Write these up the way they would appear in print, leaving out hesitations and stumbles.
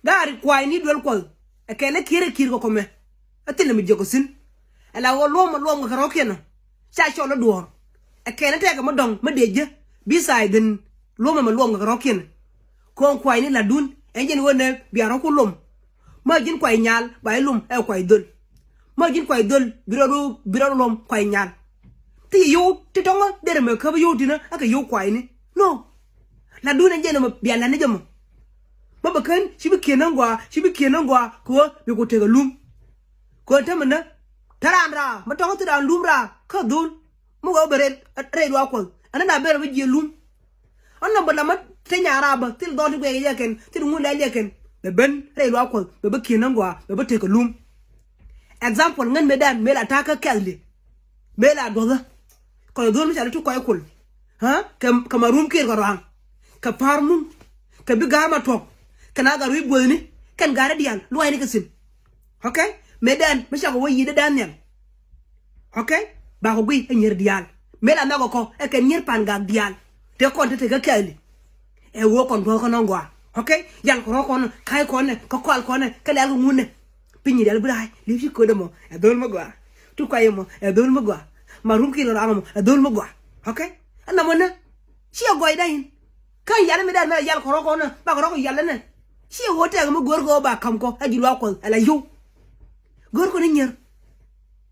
Dari kwai ni dwel kwal. Akele kire ko kome. Atile mi jokosin. Ala wo lom ga karokeno. Cha cholo duor. Akele tega modong madeje. Beside den lom ga karokeno. Ko kwai ni ladun. Enjen wone biaro ko lom. Ma jin kwai nyal ba lum e kwai dul. Ma jin kwai dul biro lom kwai nyal. Ti yo ti tonga dere me ka yo dina aka yo kwai ni. No. Ladun enjen ma biala ne jamo. Baba kan shi bi kenan gwa ko bi ko tega lum ko tamana tarandra ma to to dan lumra ka dun mo go bere re do ko anana bere bi je lum onna bala ma te nyara ba til do ti ge ken til ngun la ken be ben re do ko be kenan gwa be tega lum example ngan medan me la ta ka kalli me la do da ko do mi sala tu ko kul ha kamarum kir ko ran ka parmum ka bi gama tok kana ga ruy bolni kan gara dial luay ni kasim okay medan misha ko yi dan nyam okay ba ko gui nyer dial mela na ko e ken nyer pan ga dial te ko te ga kali e wo kon do ko ngwa okay yang ko ko kai ko ne ko kwal ko ne kala ga ngune pinyi dal bray li fi ko demo e dol magwa tu ko yemo e dol magwa marum ki lo amamo e dol magwa okay ana mona ci goy dayin kan yalla medan me yalla ko na ba ko yalla ne si wote ga mo gor go ba kam ko aji lo ko ala yo gor ko ni nyer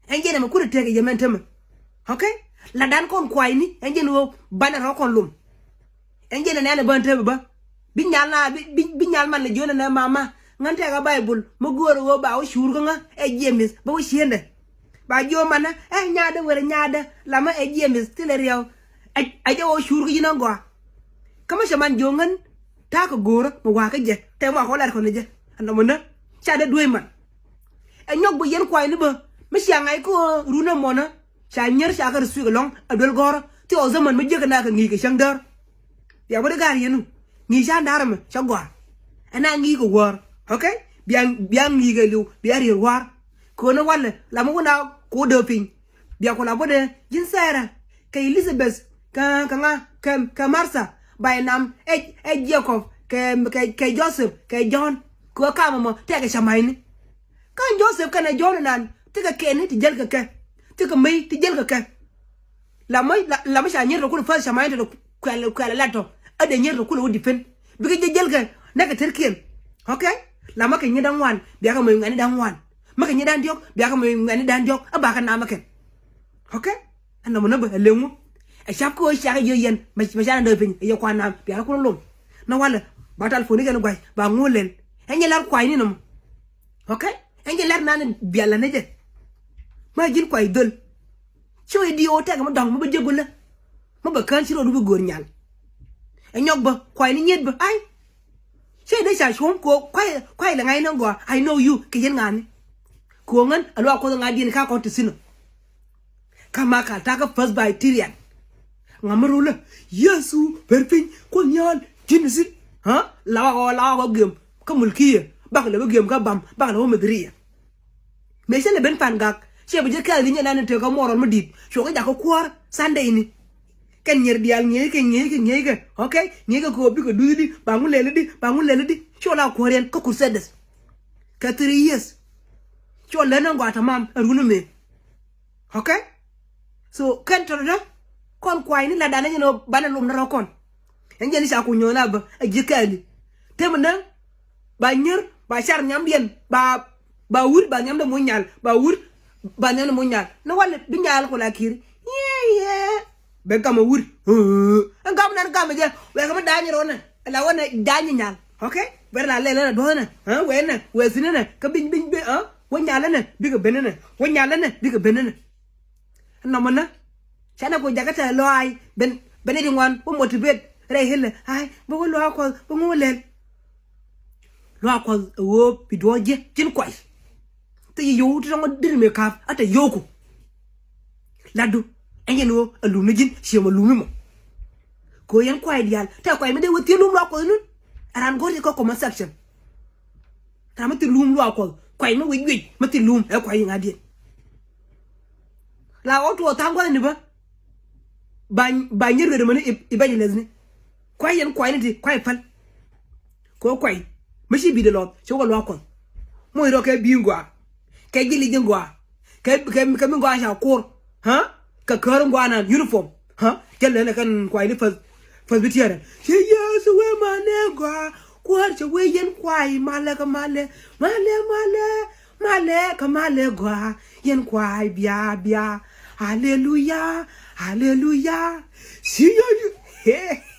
enje na ko te ga yementema okay la dan kon kwai ni enje no bana ro kon lum enje na ne ban te ba bi nyal man le jona na mama ngante ga bible mo gor go ba o shur nga e jemis ba o shiende ba jo mana e nyaada wala nyaada lama e jemis tile rew aje o shur gi na ngwa kama shaman jongan ta ko gora mo wa ka je te wa ko la ko ne je ando mo na cha de duy man e nyog bo yen kwai ni ba mi sia ngai ko runa mo na cha nyer cha ka su ga long adol gora ti o zaman mi je ka na ka ngi ka shang dar ya bo de gar yenu ngi sha ndar ma cha gwa ana ngi ko war okay biang ngi ga lu biar yer war ko na wala la mo na ko de pin bia ko la bo de jin sara ka Elizabeth ka Martha by nam Jacob ke Joseph ke John ko kama mo tege shamaini kan Joseph kana John nan tege keni ti jel ke tege mai ti jel ke la mai sha nyer ko fa shamaini to kwala lato ade nyer ko wodi fen bi ke jel ke na ke terken okay la ma ke nyidan wan bi aka mo ngani dan wan ma ke nyidan diok bi aka mo ngani dan diok aba ka na ma ke okay ana mo na ba lemu e chap ko cha yo yen ma cha na do pin yo kwa na bi aka ko lum na wala batal fo ni gën gway ba ngulen enje lar kway ni no okay enje lar nan biala ne je ma jin kway dol choy di o tag ma dong ma ba jegul la ma ba kan ci ro du gor ñal e ñok ba kway ni ñet ba ay choy de cha chom ko kway la ngay na go I know you ke yen ngani ko ngan alwa ko nga din ka ko tisino kama ka ta ka first by Tyrian ngamarula yesu perfin ko ñal jinisi ha lawa gem ka mulkiya bak le gem ka bam bak le medriya me se le ben fan gak se bu je ka li ñana te ko moron ma dit so ga ko kwar sande ni ken nyer dial ñe okay ñe ga ko bi ko dudi ba ngu le di so la ko ren ko ku sedes 4 years so le na ngwa tamam runu me okay so kan to da kon kwai ni la dana ñino bana lum na kon enje ni sa ko ñona ba ajikali temna ba nyer ba char ñam bien ba wur ba ñam da mo ñal ba wur ba ñam mo ñal no wala du ñal ko la kir ye be kam wur ngam nan kam je we kam dañi rona la wona dañi ñal okay ber la le do na ha we na we sinena ka biñ be ha wo ñal na bi ga benena wo ñal na bi ga benena no mana chana ko jagata loy ben di ngwan bo motivate re hele ay bo lo ko bo ngolel lo ko wo pidoje tin kwai te yo ti ngo dir me kaf ata yoko ladu enye no alu na jin she ma lumi mo ko yan kwai dial ta kwai me de wote lum lo ko nun aran go ko comment section ta ma ti lum lo ko kwai me wi ma ti lum e kwai ngadi la oto tangwa ni ba ba nyirwe de mani ibanye lezni kwai yan kwai ni kwai fal ko kwai Mashi bi de lot so ko lo kon mo ro ke bingwa ke gili jingwa ke mingwa sha kur ha ka kar ngwa na uniform ha ke le kan kwai ni first bitiare ye yes we manengwa kwar che we yen kwai male ka male ka male gwa yen kwai bia hallelujah see you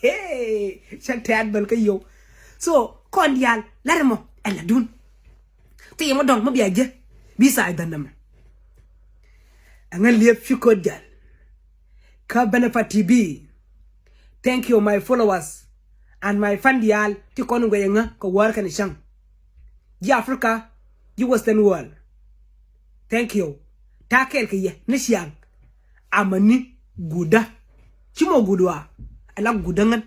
hey chat bal ka yo so kon yal larmo ela dun ti mo dong mo biaje bisa idanam angal liep fi ko gal ka Benefa TV. Thank you my followers and my fandial ti konu ngoyenga ko war kan shang ji Africa ji Western world. Thank you takel ke ye ne siang amani guda chimo gudwa ala gudangan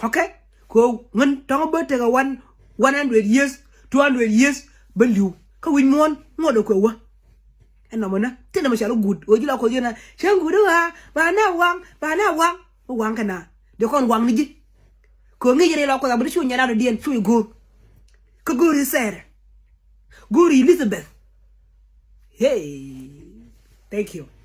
okay ko ngan tongo bete ga 100 years 200 years beliu ka win mon ngodo ko wa ena mona tena mashalo good ojila ko jena shangudwa bana wang kana de kon wang ni ji ko ngi jere lo ko abri shu nyana do dien shu go ko gori ser gori Elizabeth hey thank you.